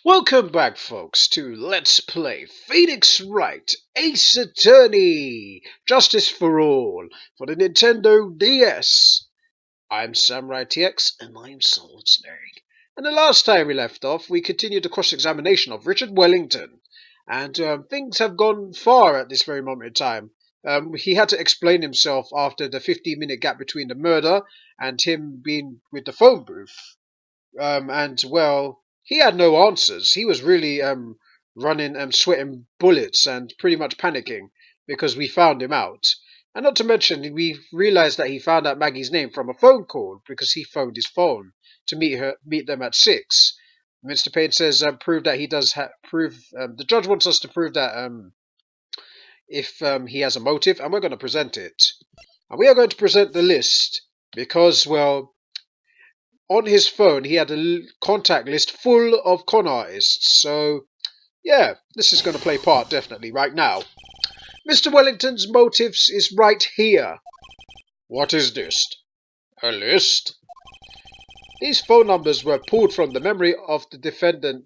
Welcome back, folks, to Let's Play Phoenix Wright Ace Attorney Justice for All for the Nintendo DS. I'm SamuraiT-X and I'm Solid Snake. And the last time we left off, we continued the cross-examination of Richard Wellington. And things have gone far at this very moment in time. He had to explain himself after the 15-minute gap between the murder and him being with the phone booth. He had no answers. He was really running, sweating bullets and pretty much panicking because we found him out. And not to mention, we realized that he found out Maggie's name from a phone call because he phoned his phone to meet them at 6. Mr. Payne says prove that he does prove. The judge wants us to prove that if he has a motive, and we're going to present it. And we are going to present the list because, on his phone, he had a contact list full of con artists. So, yeah, this is going to play part definitely right now. Mr. Wellington's motives is right here. What is this? A list? These phone numbers were pulled from the memory of the defendant.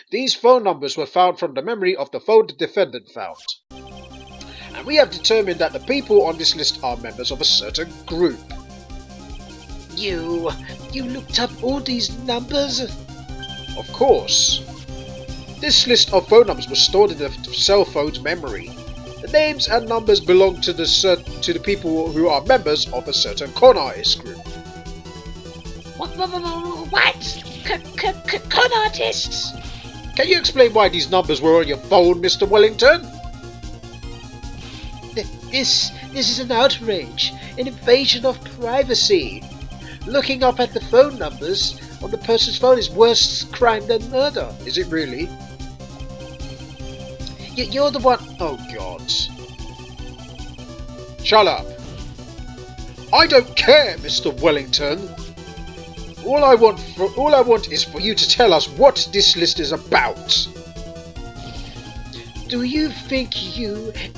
These phone numbers were found from the memory of the phone the defendant found. And we have determined that the people on this list are members of a certain group. You looked up all these numbers? Of course. This list of phone numbers was stored in the cell phone's memory. The names and numbers belong to the people who are members of a certain con artist group. What? Con artists? Can you explain why these numbers were on your phone, Mr. Wellington? This is an outrage, an invasion of privacy. Looking up at the phone numbers on the person's phone is worse crime than murder. Is it really? You're the one. Oh God! Shut up! I don't care, Mr. Wellington. All I want is for you to tell us what this list is about. Do you think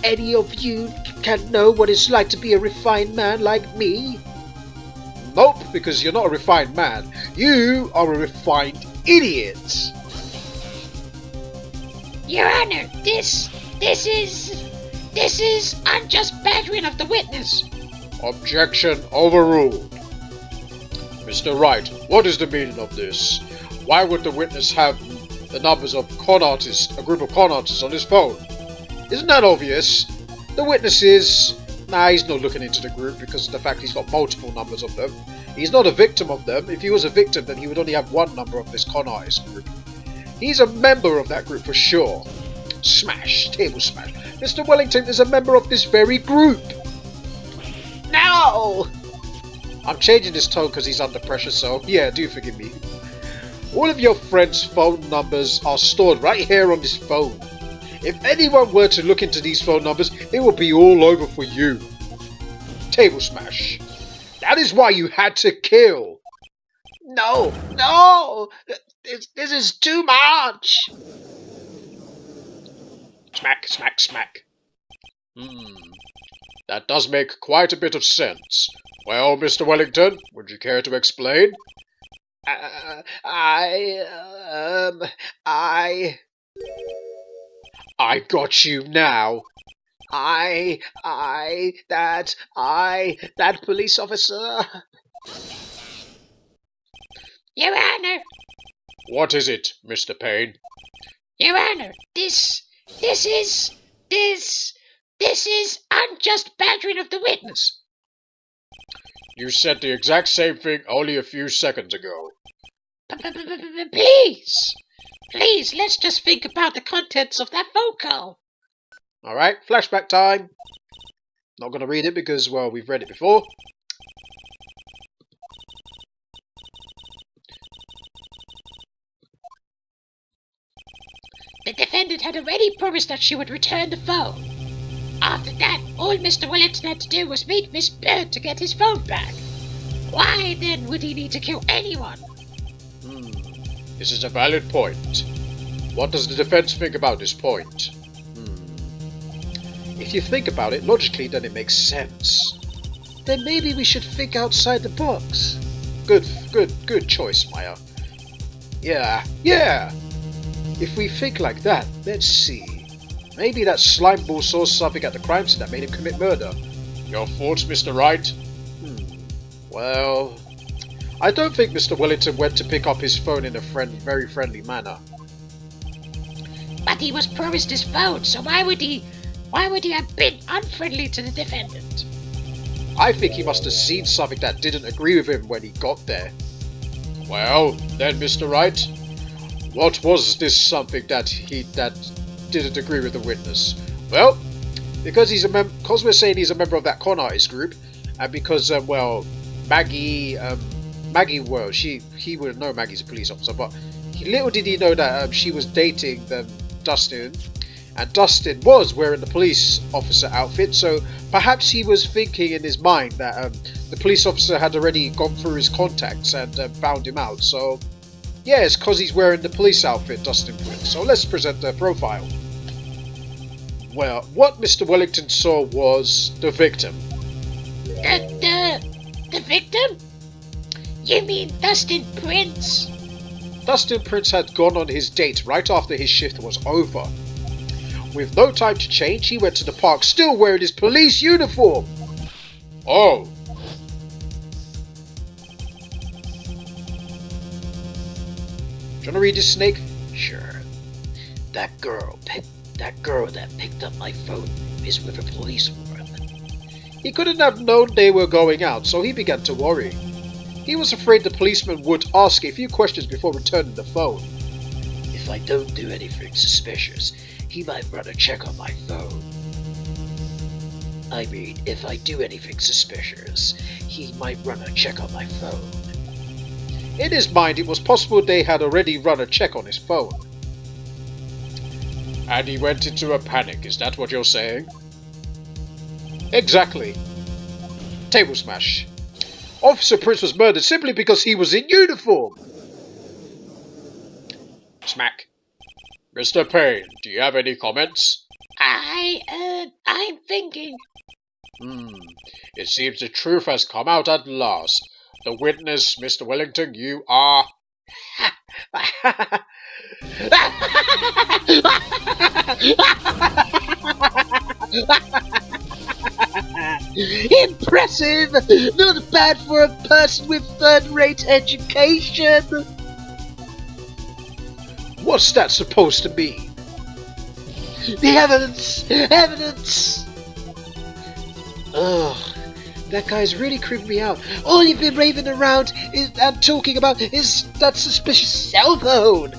any of you, can know what it's like to be a refined man like me? Nope, because you're not a refined man. You are a refined idiot. Your Honor, this is unjust badgering of the witness. Objection overruled. Mr. Wright, what is the meaning of this? Why would the witness have the numbers of con artists, a group of con artists on his phone? Isn't that obvious? The witness is... Nah, he's not looking into the group because of the fact he's got multiple numbers of them. He's not a victim of them. If he was a victim, then he would only have one number of this con artist group. He's a member of that group for sure. Smash. Table smash. Mr. Wellington is a member of this very group. No! I'm changing his tone because he's under pressure, so yeah, do forgive me. All of your friends' phone numbers are stored right here on this phone. If anyone were to look into these phone numbers, it would be all over for you. Table smash. That is why you had to kill. No! This is too much! Smack, smack, smack. That does make quite a bit of sense. Well, Mr. Wellington, would you care to explain? I got you now. That police officer. Your Honor. What is it, Mr. Payne? Your Honor, this is unjust badgering of the witness. You said the exact same thing only a few seconds ago. Please, let's just think about the contents of that phone call. Alright, flashback time. Not going to read it because, well, we've read it before. The defendant had already promised that she would return the phone. After that, all Mr. Wellington had to do was meet Miss Bird to get his phone back. Why then would he need to kill anyone? This is a valid point. What does the defense think about this point? If you think about it logically, then it makes sense. Then maybe we should think outside the box. Good choice, Maya. Yeah. If we think like that, let's see. Maybe that slime ball saw something at the crime scene that made him commit murder. Your thoughts, Mr. Wright? Well, I don't think Mr. Wellington went to pick up his phone in a very friendly manner. But he was promised his phone, so why would he have been unfriendly to the defendant? I think he must have seen something that didn't agree with him when he got there. Well, then, Mr. Wright, what was this something that didn't agree with the witness? Well, because we're saying he's a member of that con artist group, and because Maggie, well, he would know Maggie's a police officer, but little did he know that she was dating Dustin, and Dustin was wearing the police officer outfit, so perhaps he was thinking in his mind that the police officer had already gone through his contacts and found him out. So, yeah, it's because he's wearing the police outfit, Dustin would. So let's present the profile. Well, what Mr. Wellington saw was the victim. The victim? You mean Dustin Prince? Dustin Prince had gone on his date right after his shift was over. With no time to change, he went to the park still wearing his police uniform. Oh. Do you want to read this, Snake? Sure. That girl that picked up my phone is with a police woman. He couldn't have known they were going out, so he began to worry. He was afraid the policeman would ask a few questions before returning the phone. If I don't do anything suspicious, he might run a check on my phone. I mean, if I do anything suspicious, he might run a check on my phone. In his mind, it was possible they had already run a check on his phone. And he went into a panic, is that what you're saying? Exactly. Table smash. Officer Prince was murdered simply because he was in uniform. Smack. Mr. Payne, do you have any comments? I'm thinking. It seems the truth has come out at last. The witness, Mr. Wellington, you are... Impressive! Not bad for a person with third-rate education. What's that supposed to mean? The evidence! Ugh, that guy's really creeping me out. All you've been raving around and talking about is that suspicious cell phone.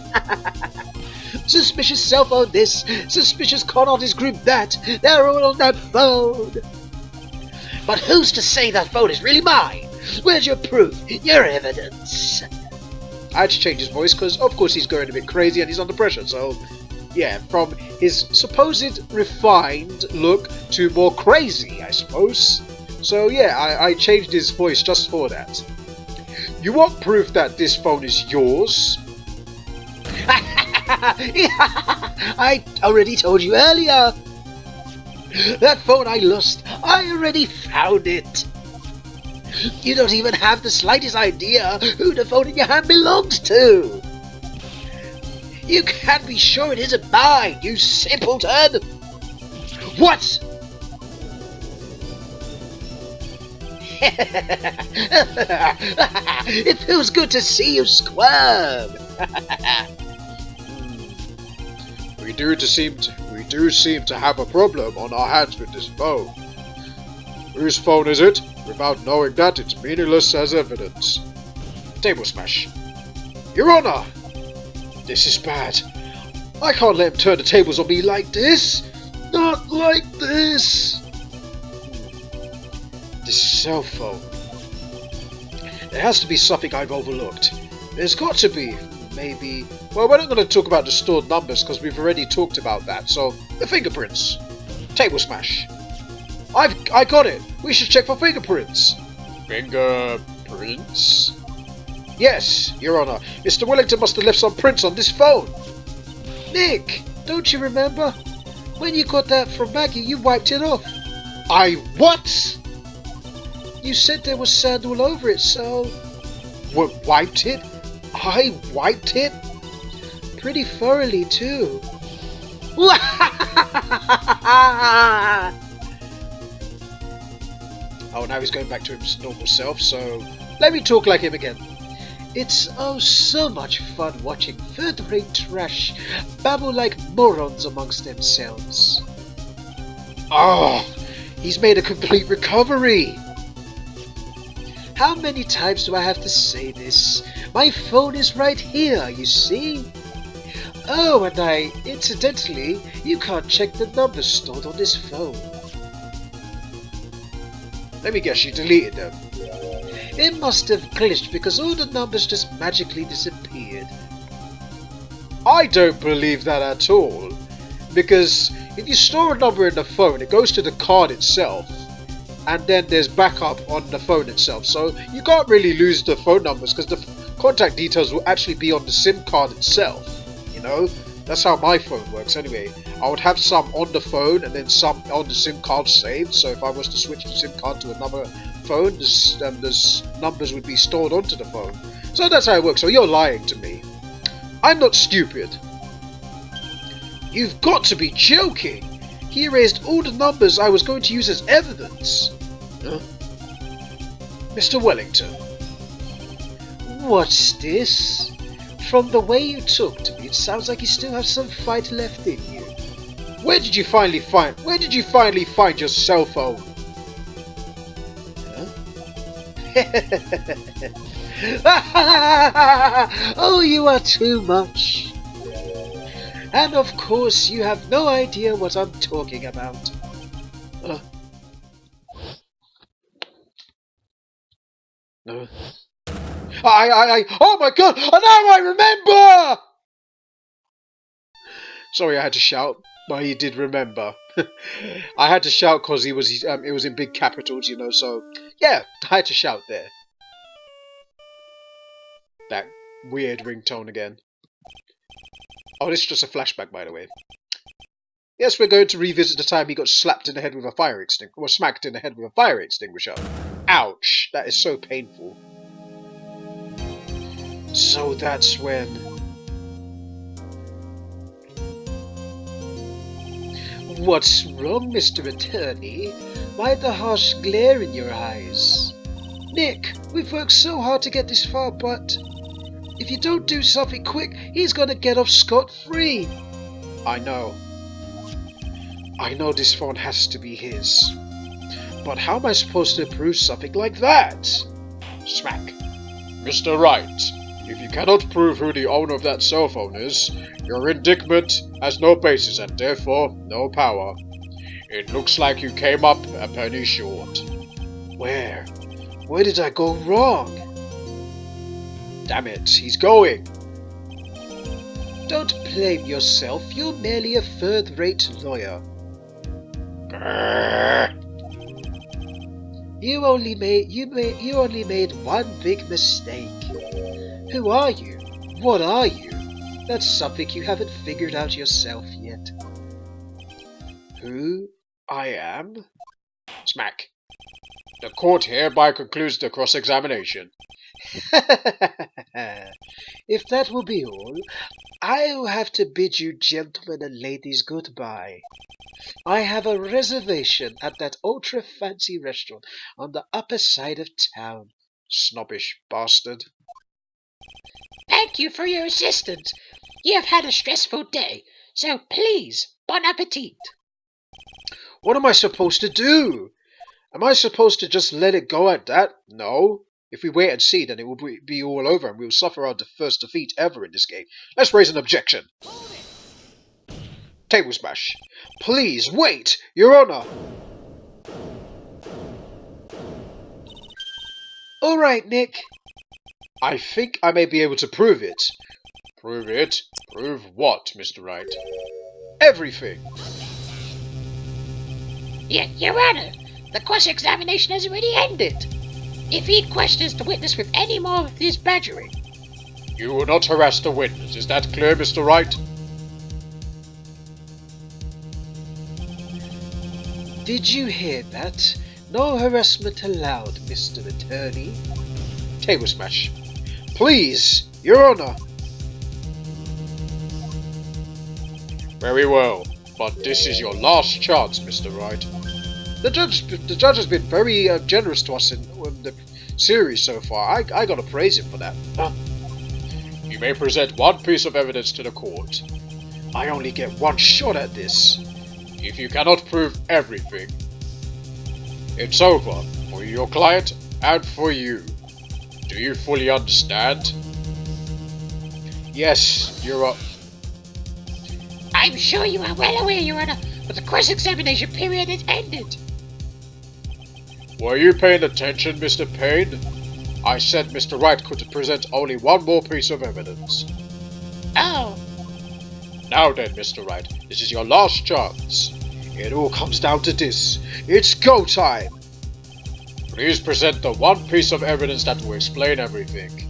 Suspicious cell phone this, suspicious con artist group that. They're all on that phone. But who's to say that phone is really mine? Where's your proof? Your evidence? I had to change his voice because, of course, he's going a bit crazy and he's under pressure. So, yeah, from his supposed refined look to more crazy, I suppose. So, yeah, I changed his voice just for that. You want proof that this phone is yours? I already told you earlier. That phone I lost, I already found it. You don't even have the slightest idea who the phone in your hand belongs to. You can't be sure it isn't mine, you simpleton. What? It feels good to see you squirm. We do seem to have a problem on our hands with this phone. Whose phone is it? Without knowing that, it's meaningless as evidence. Table smash. Your Honor! This is bad. I can't let him turn the tables on me like this. Not like this. This cell phone. There has to be something I've overlooked. There's got to be. Maybe... Well, we're not going to talk about the stored numbers because we've already talked about that. So, the fingerprints. Table smash. I got it. We should check for fingerprints. Fingerprints? Yes, Your Honor. Mr. Wellington must have left some prints on this phone. Nick, don't you remember? When you got that from Maggie, you wiped it off. I what? You said there was sand all over it, so... What, wiped it? I wiped it? Pretty thoroughly too. Oh, now he's going back to his normal self, so let me talk like him again. It's oh so much fun watching third-rate trash babble like morons amongst themselves. Oh, he's made a complete recovery. How many times do I have to say this? My phone is right here, you see? Oh, and incidentally, you can't check the numbers stored on this phone. Let me guess, you deleted them. It must have glitched because all the numbers just magically disappeared. I don't believe that at all. Because if you store a number in the phone, it goes to the card itself. And then there's backup on the phone itself. So you can't really lose the phone numbers because the contact details will actually be on the SIM card itself. You know? That's how my phone works anyway. I would have some on the phone and then some on the SIM card saved. So if I was to switch the SIM card to another phone, this numbers would be stored onto the phone. So that's how it works. So you're lying to me. I'm not stupid. You've got to be joking. He erased all the numbers I was going to use as evidence. Huh? Mr. Wellington. What's this? From the way you talk to me, it sounds like you still have some fight left in you. Where did you finally find your cell phone? Huh? Oh, you are too much. And of course, you have no idea what I'm talking about. Oh my god! Now I remember! Sorry, I had to shout, but he did remember. I had to shout because it was in big capitals, you know, so yeah, I had to shout there. That weird ringtone again. Oh, this is just a flashback, by the way. Yes, we're going to revisit the time he got slapped in the head with a fire extinguisher, or smacked in the head with a fire extinguisher. Ouch! That is so painful. So that's when... What's wrong, Mr. Attorney? Why the harsh glare in your eyes? Nick, we've worked so hard to get this far, but... if you don't do something quick, he's gonna get off scot-free. I know. I know this phone has to be his. But how am I supposed to prove something like that? Smack. Mr. Wright, if you cannot prove who the owner of that cell phone is, your indictment has no basis and therefore no power. It looks like you came up a penny short. Where? Where did I go wrong? Damn it, he's going! Don't blame yourself, you're merely a third-rate lawyer. You only made one big mistake. Who are you? What are you? That's something you haven't figured out yourself yet. Who I am? Smack. The court hereby concludes the cross-examination. If that will be all, I'll have to bid you gentlemen and ladies goodbye. I have a reservation at that ultra-fancy restaurant on the upper side of town. Snobbish bastard. Thank you for your assistance. You have had a stressful day, so please, bon appetit. What am I supposed to do? Am I supposed to just let it go at that? No. If we wait and see, then it will be all over and we will suffer our first defeat ever in this game. Let's raise an objection. Table smash. Please, wait! Your Honor! Alright, Nick. I think I may be able to prove it. Prove it? Prove what, Mr. Wright? Everything! Your Honor, the cross-examination has already ended. If he questions the witness with any more of his badgering... You will not harass the witness, is that clear, Mr. Wright? Did you hear that? No harassment allowed, Mr. Attorney. Table smash. Please, Your Honor. Very well, but this is your last chance, Mr. Wright. The judge has been very generous to us in the series so far. I gotta praise him for that. You may present one piece of evidence to the court. I only get one shot at this. If you cannot prove everything, it's over for your client and for you. Do you fully understand? Yes, Your Honor. I'm sure you are well aware, Your Honor, but the cross-examination period has ended. Were you paying attention, Mr. Payne? I said Mr. Wright could present only one more piece of evidence. Oh. Now then, Mr. Wright, this is your last chance. It all comes down to this. It's go time. Please present the one piece of evidence that will explain everything.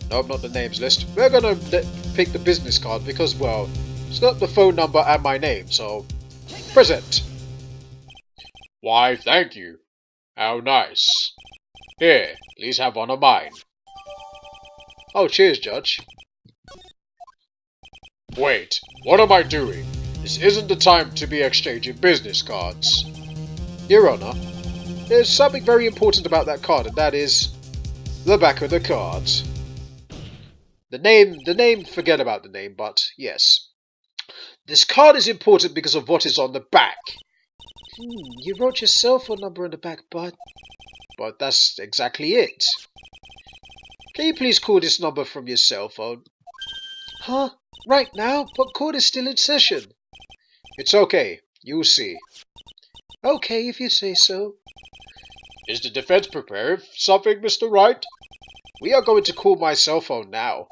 Nope, not the names list. We're gonna pick the business card because, well, it's got the phone number and my name, so present. Why, thank you. How nice. Here, please have one of mine. Oh, cheers, Judge. Wait, what am I doing? This isn't the time to be exchanging business cards. Your Honor, there's something very important about that card, and that is the back of the card. The name, forget about the name, but yes. This card is important because of what is on the back. You wrote your cell phone number on the back, but that's exactly it. Can you please call this number from your cell phone? Huh? Right now? But court is still in session. It's okay. You'll see. Okay, if you say so. Is the defense prepared for something, Mr. Wright? We are going to call my cell phone now.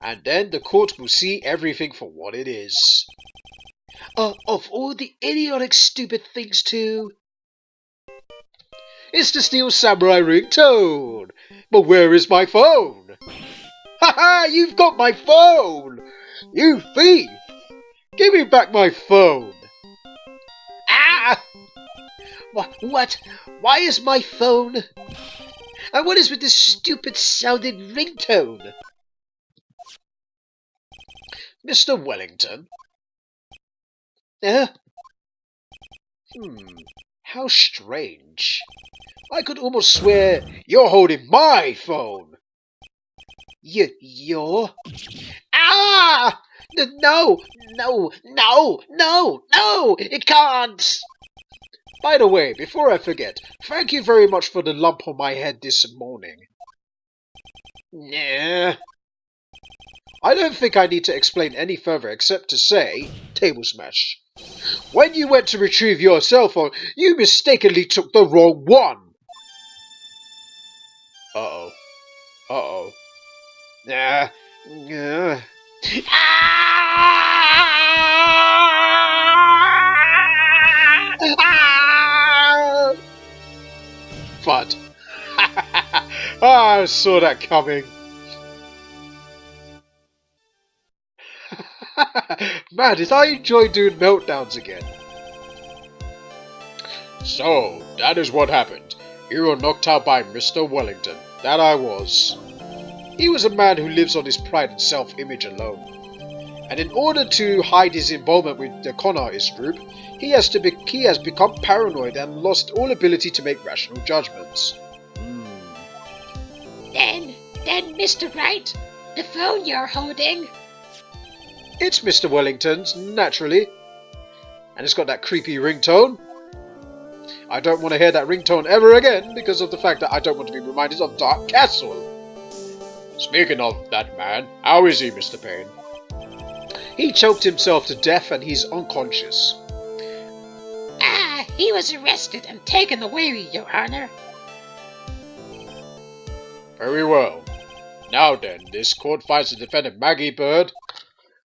And then the court will see everything for what it is. Of all the idiotic stupid things too. It's to steal Samurai ringtone. But where is my phone? Ha ha! You've got my phone! You thief! Give me back my phone! Ah! What? Why is my phone? And what is with this stupid sounding ringtone? Mr. Wellington? How strange. I could almost swear you're holding my phone. You're? Ah! No! It can't! By the way, before I forget, thank you very much for the lump on my head this morning. Nah. I don't think I need to explain any further except to say, table smash. When you went to retrieve your cell phone, you mistakenly took the wrong one. Uh-oh. Uh-oh. Ah! Fud. I saw that coming. Man, did I enjoy doing meltdowns again. So, that is what happened. You were knocked out by Mr. Wellington. That I was. He was a man who lives on his pride and self-image alone. And in order to hide his involvement with the con artist group, he has become paranoid and lost all ability to make rational judgments. Then, Mr. Wright, the phone you're holding. It's Mr. Wellington's, naturally. And it's got that creepy ringtone. I don't want to hear that ringtone ever again because of the fact that I don't want to be reminded of Dark Castle. Speaking of that man, how is he, Mr. Payne? He choked himself to death and he's unconscious. He was arrested and taken away, Your Honor. Very well. Now then, this court finds the defendant Maggie Bird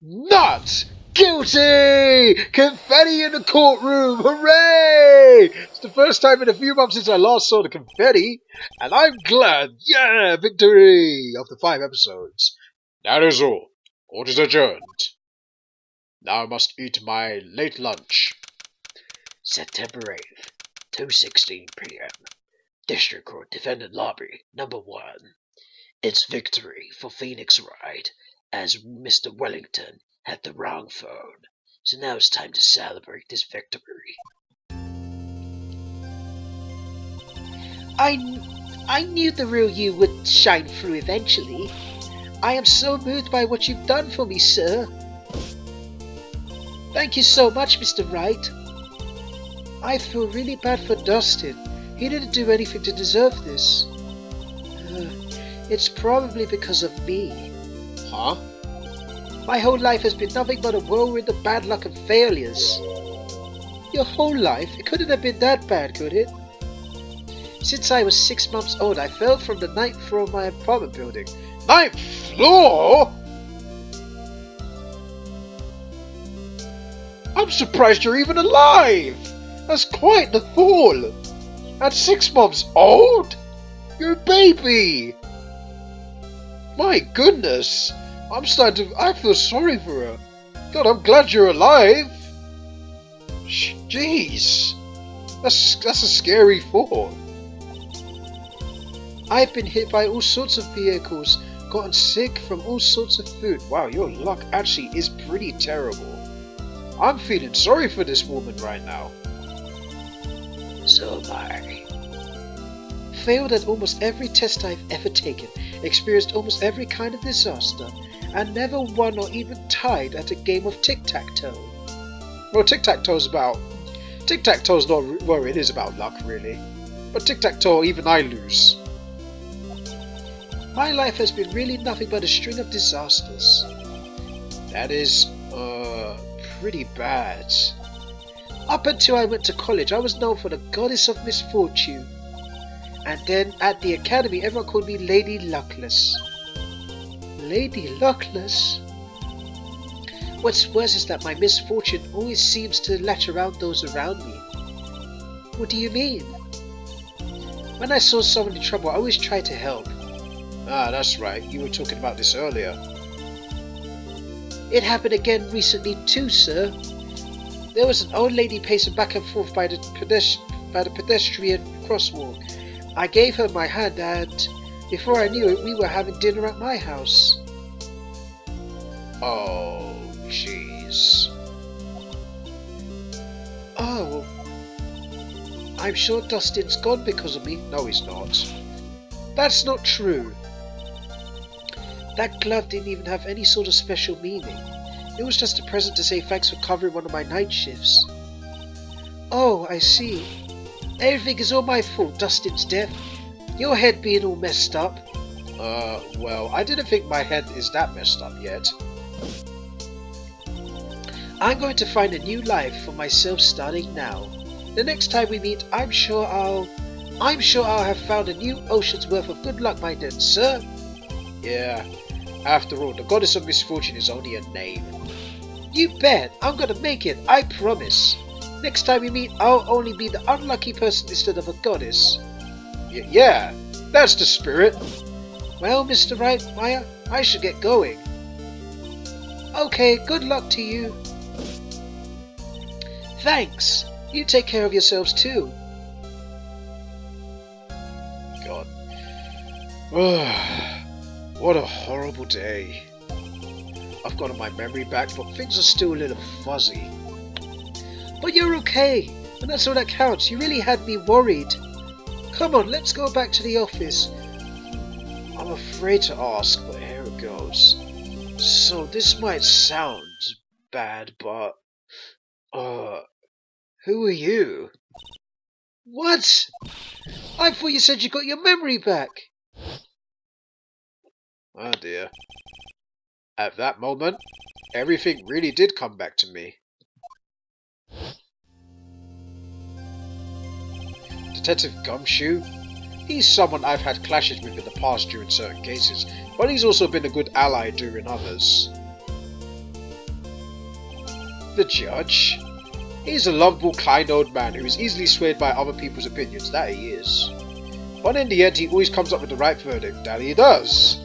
not guilty! Confetti in the courtroom! Hooray! It's the first time in a few months since I last saw the confetti, and I'm glad. Yeah, victory! After 5 episodes. That is all. Court is adjourned. Now I must eat my late lunch. September 8th, 2:16 p.m. District Court, Defendant Lobby, number 1. It's victory for Phoenix Wright, as Mr. Wellington had the wrong phone. So now it's time to celebrate this victory. I knew the real you would shine through eventually. I am so moved by what you've done for me, sir. Thank you so much, Mr. Wright. I feel really bad for Dustin. He didn't do anything to deserve this. It's probably because of me. Huh? My whole life has been nothing but a whirlwind of bad luck and failures. Your whole life? It couldn't have been that bad, could it? Since I was 6 months old, I fell from the 9th floor of my apartment building. 9th floor? I'm surprised you're even alive! That's quite the fall! At 6 months old? You're a baby! My goodness! I feel sorry for her. God, I'm glad you're alive! Jeez! That's a scary fall. I've been hit by all sorts of vehicles, gotten sick from all sorts of food. Wow, your luck actually is pretty terrible. I'm feeling sorry for this woman right now. So am I. Failed at almost every test I've ever taken, experienced almost every kind of disaster, and never won or even tied at a game of tic-tac-toe. Well, tic-tac-toe's not, well, it is about luck, really. But tic-tac-toe, even I lose. My life has been really nothing but a string of disasters. That is, pretty bad. Up until I went to college, I was known for the goddess of misfortune. And then at the academy, everyone called me Lady Luckless. Lady Luckless? What's worse is that my misfortune always seems to latch around those around me. What do you mean? When I saw someone in trouble, I always tried to help. Ah, that's right. You were talking about this earlier. It happened again recently too, sir. There was an old lady pacing back and forth by the pedestrian crosswalk. I gave her my hand and, before I knew it, we were having dinner at my house. Oh, jeez. Oh, I'm sure Dustin's gone because of me. No, he's not. That's not true. That glove didn't even have any sort of special meaning. It was just a present to say thanks for covering one of my night shifts. Oh, I see. Everything is all my fault, Dustin's death. Your head being all messed up. Well, I didn't think my head is that messed up yet. I'm going to find a new life for myself starting now. The next time we meet, I'm sure I'll have found a new ocean's worth of good luck by then, sir. Yeah, after all, the goddess of misfortune is only a name. You bet, I'm gonna make it, I promise. Next time we meet, I'll only be the unlucky person instead of a goddess. Yeah, that's the spirit. Well, Mr. Wright, I should get going. Okay, good luck to you. Thanks. You take care of yourselves too. God. What a horrible day. I've gotten my memory back, but things are still a little fuzzy. But you're okay, and that's all that counts. You really had me worried. Come on, let's go back to the office. I'm afraid to ask, but here it goes. So this might sound bad, but who are you? What? I thought you said you got your memory back. Oh dear. At that moment, everything really did come back to me. Detective Gumshoe? He's someone I've had clashes with in the past during certain cases, but he's also been a good ally during others. The judge? He's a lovable, kind old man who is easily swayed by other people's opinions, that he is. But in the end, he always comes up with the right verdict, that he does.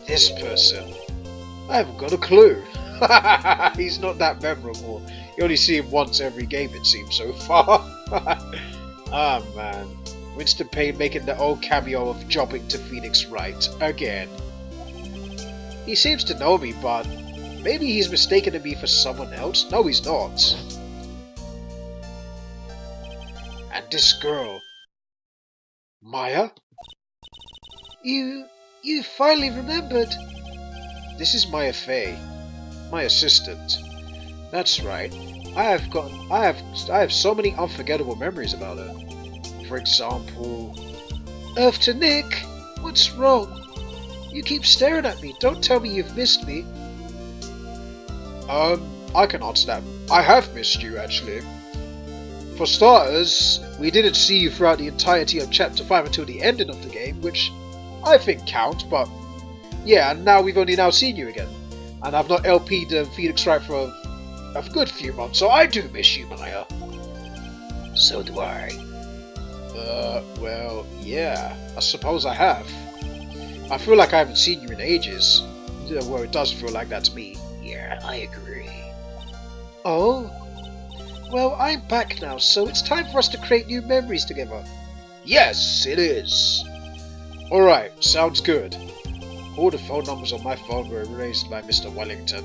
This person, I haven't got a clue. He's not that memorable. You only see him once every game, it seems, so far. Ah, man. Winston Payne making the old cameo of jobbing to Phoenix Wright again. He seems to know me, but maybe he's mistaken me for someone else? No, he's not. And this girl, Maya? You finally remembered. This is Maya Fey, my assistant. That's right. I have so many unforgettable memories about her. For example, Earth to Nick, what's wrong? You keep staring at me. Don't tell me you've missed me. I can answer that. I have missed you, actually. For starters, we didn't see you throughout the entirety of Chapter 5 until the ending of the game, which I think counts, but yeah, and now we've only now seen you again. And I've not LP'd Phoenix Wright for a good few months, so I do miss you, Maya. So do I. Well, yeah, I suppose I have. I feel like I haven't seen you in ages. Well, it does feel like that to me. Yeah, I agree. Oh? Well, I'm back now, so it's time for us to create new memories together. Yes, it is. Alright, sounds good. All the phone numbers on my phone were erased by Mr. Wellington.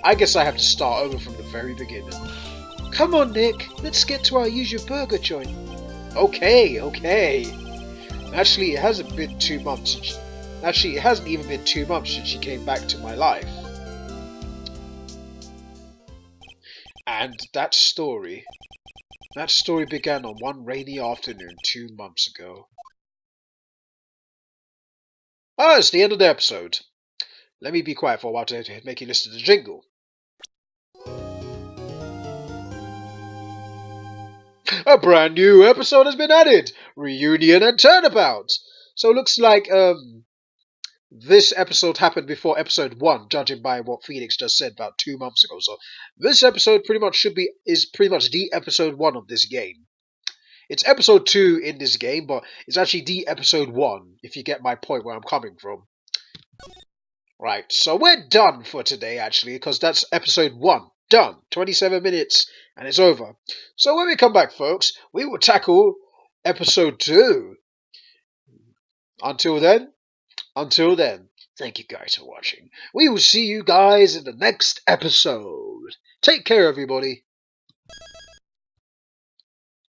I guess I have to start over from the very beginning. Come on, Nick. Let's get to our usual burger joint. Okay. Actually, it hasn't been 2 months since... Actually, it hasn't even been 2 months since she came back to my life. And that story began on one rainy afternoon 2 months ago. Ah, it's the end of the episode. Let me be quiet for a while to make you listen to the jingle. A brand new episode has been added! Reunion and Turnabout! So it looks like this episode happened before episode 1, judging by what Phoenix just said about 2 months ago. So this episode is pretty much the episode 1 of this game. It's episode 2 in this game, but it's actually the episode 1, if you get my point where I'm coming from. Right, so we're done for today, actually, because that's episode 1. Done. 27 minutes, and it's over. So when we come back, folks, we will tackle episode 2. Until then, thank you guys for watching. We will see you guys in the next episode. Take care, everybody.